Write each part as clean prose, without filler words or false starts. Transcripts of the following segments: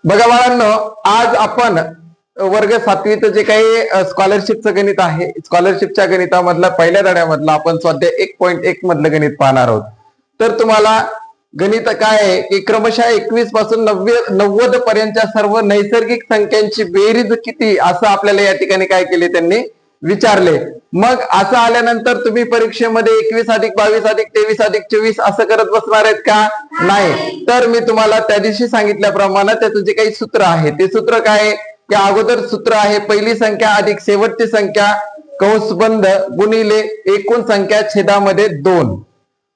बघा बाळांनो, आज आपण वर्ग 7वीचं जे काही स्कॉलरशिपचं गणित आहे, स्कॉलरशिपच्या गणितामधला पहिल्या धड्यामधला आपण स्वाध्याय 1.1 मधलं गणित पाहणार आहोत. तर तुम्हाला गणित काय आहे की क्रमशः 21 पासून 90 पर्यंतच्या सर्व नैसर्गिक संख्यांची बेरीज किती असं आपल्याला या ठिकाणी काय केले त्यांनी विचारले. मग असं आल्यानंतर तुम्ही परीक्षेमध्ये 21 अधिक 22 अधिक 23 अधिक 24 असं करत बसणार आहेत का? नाही. तर मी तुम्हाला त्या दिवशी सांगितल्याप्रमाणे त्याचं जे काही सूत्र आहे ते सूत्र काय आहे की अगोदर सूत्र आहे पहिली संख्या अधिक शेवटची संख्या कंस बंद गुणिले एकूण संख्या छेदामध्ये 2.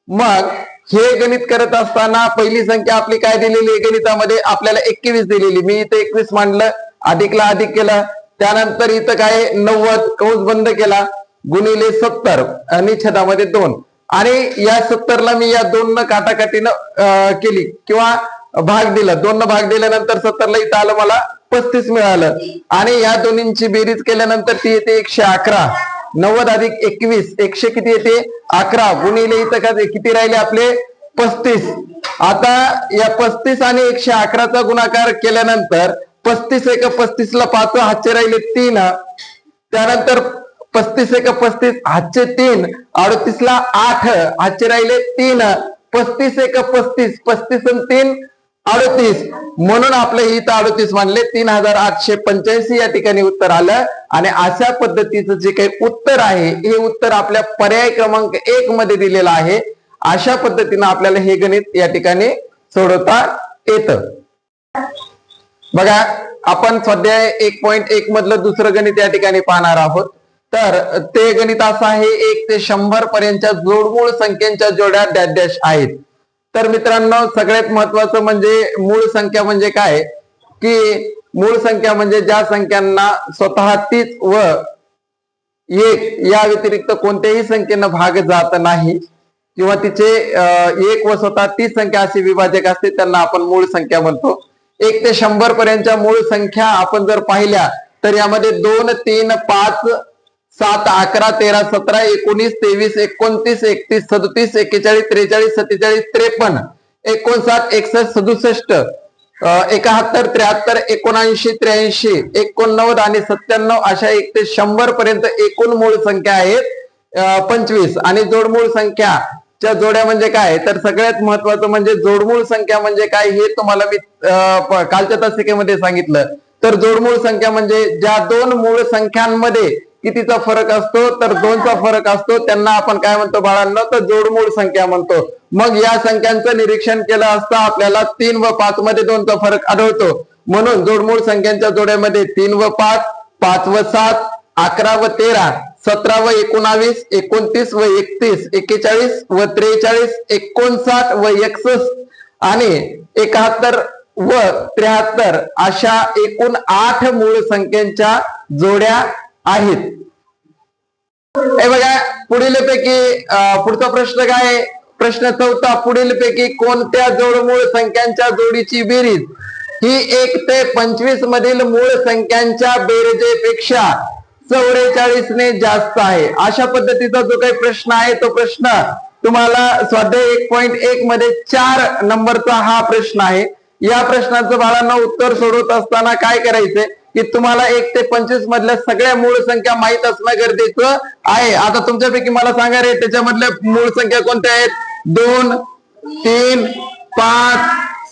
मग हे गणित करत असताना पहिली संख्या आपली काय दिलेली आहे गणितामध्ये आपल्याला 21 दिलेली. मी इथे 21 मांडलं, अधिकला अधिक केला, त्यानंतर इथं काय 90 कंस बंद केला गुणिले 70 आणि छेदामध्ये 2. आणि या 70 ला मी या 2 न काटाकाटीनं केली किंवा भाग दिला, 2 न भाग दिल्यानंतर 70 ला इथं आलं मला 35 मिळालं. आणि या दोन्हींची बेरीज केल्यानंतर ती येते 111. 90 अधिक 21 100 किती येते 11 गुणिले इथं का किती राहिले आपले 35. आता या 35 आणि 111चा गुणाकार केल्यानंतर 35 एक 35 ला 5 हातचे राहिले 3, त्यानंतर 35 एक 35 हातचे 3, 38 ला 8 हातचे राहिले 3, 35 एक 35 35 आणि 3 38 म्हणून आपलं इथं 38 मानले 3885 या ठिकाणी उत्तर आलं. आणि अशा पद्धतीचं जे काही उत्तर आहे हे उत्तर आपल्या पर्याय क्रमांक 1 मध्ये दिलेलं आहे. अशा पद्धतीनं आपल्याला हे गणित या ठिकाणी सोडवता येतं. बघा आपण स्वाध्याय 1.1 मधलं दुसरं गणित या ठिकाणी पाहणार आहोत. तर ते गणित असं आहे 1 ते 100 पर्यंतच्या जोडमूळ संख्यांच्या जोड्या डॅश डॅश आहेत. तर मित्रांनो सगळ्यात महत्वाचं म्हणजे मूळ संख्या म्हणजे काय की मूळ संख्या म्हणजे ज्या संख्यांना स्वतः तीच व 1 या व्यतिरिक्त कोणत्याही संख्येनं भाग जात नाही किंवा तिचे 1 व स्वतः तीच संख्या अशी विभाजक असते त्यांना आपण मूळ संख्या म्हणतो. 1 ते 100 पर्यंतच्या मूळ संख्या आपण जर पाहिल्या तर यामध्ये 2 3 5 7 11 13 17 19 23 29 31 37 41 43 47 53 59 61 67 71 73 79 83 89 आणि 97 अशा 1 ते 100 पर्यंत एकूण मूळ संख्या आहेत 25. आणि जोडमूळ संख्याच्या जोड्या म्हणजे काय तर सगळ्यात महत्वाचं म्हणजे जोडमूळ संख्या म्हणजे काय हे तुम्हाला मी कालच्या तासिकेमध्ये सांगितलं. तर जोडमूळ संख्या म्हणजे ज्या दोन मूळ संख्यांमध्ये कितीचा फरक असतो तर 2चा फरक असतो त्यांना आपण काय म्हणतो बाळांनो तर जोडमूळ संख्या म्हणतो. मग या संख्यांचं निरीक्षण केलं असता आपल्याला 3 व 5 मध्ये 2चा फरक आढळतो. म्हणून जोडमूळ संख्यांच्या जोड्यामध्ये 3 व 5 5 व 7 11 व 13 17 व 19 29 व 31 41 व 43 59 व 61 आणि 71 व 73 अशा एकूण 8 मूळ संख्यांच्या जोड्या आहेत. हे बघा पुढीलपैकी पुढचा प्रश्न काय प्रश्न 4 पुढीलपैकी कोणत्या जोडमूळ संख्यांच्या जोडीची बेरीज ही 1 ते 25 मधील मूळ संख्यांच्या बेरजेपेक्षा 44 ने जास्त आहे. अशा पद्धतीचा जो काही प्रश्न आहे तो प्रश्न तुम्हाला स्वाध्याय 1.1 मध्ये 4 नंबरचा हा प्रश्न आहे. या प्रश्नाचं बाळांना उत्तर सोडवत असताना काय करायचंय की तुम्हाला 1 ते 25 मधल्या सगळ्या मूळ संख्या माहित असणं गरजेचं आहे. आता तुमच्यापैकी मला सांगा रे त्याच्यामधल्या मूळ संख्या कोणत्या आहेत 2 3 5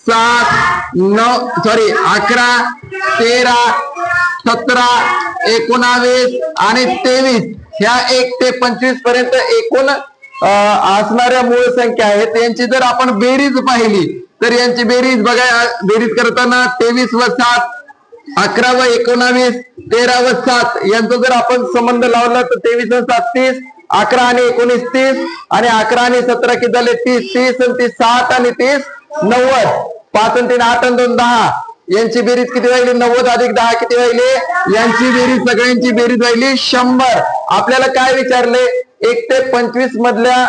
7 9 सॉरी 11 13 17 19 आणि 23 ह्या 1 ते 25 पर्यंत एकूण असणाऱ्या मूळ संख्या आहेत. यांची जर आपण बेरीज पाहिली तर यांची बेरीज बघा बेरीज करताना 23 व 7 11 व 19 13 व 7 यांचा जर आपण संबंध लावला तर 23 व 7 30 11 आणि 19 30 आणि 11 आणि 17 किती झाले 30 30 आणि 30 7 आणि 30 90 5 आणि 3 8 आणि 2 10 यांची बेरीज किती राहिली 90 अधिक 10 किती राहिले यांची बेरीज सगळ्यांची बेरीज राहिली 100. आपल्याला काय विचारले 1 ते 25 मधल्या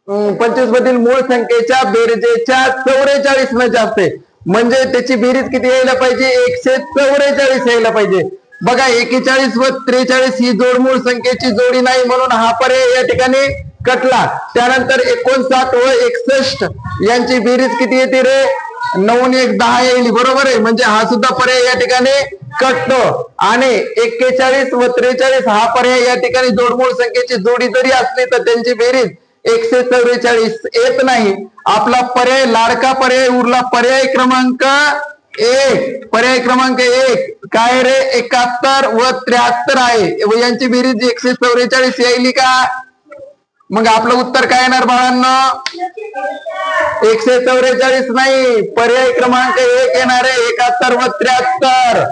25 मधील मूळ संख्येच्या बेरजेच्या 44 न जास्त आहे म्हणजे त्याची बेरीज किती यायला पाहिजे 144 यायला पाहिजे. बघा 41 व 43 ही जोडमूळ संख्येची जोडी नाही म्हणून हा पर्याय या ठिकाणी कटला. त्यानंतर 59 व 61 यांची बेरीज किती येते रे 9 आणि 1 10 येईल, बरोबर आहे. म्हणजे हा सुद्धा पर्याय या ठिकाणी कटतो. आणि 41 व 43 हा पर्याय या ठिकाणी जोडमूळ संख्येची जोडी जरी असली तर त्यांची बेरीज 144 येत नाही. आपला पर्याय लाडका पर्याय उरला पर्याय क्रमांक 1. पर्याय क्रमांक 1 काय रे 71 व 73 आहे व यांची बेरीज 144 येईल का? मग आपलं उत्तर काय येणार बाळांनो? 144 नाही, पर्याय क्रमांक 1 येणार आहे 71 व 73.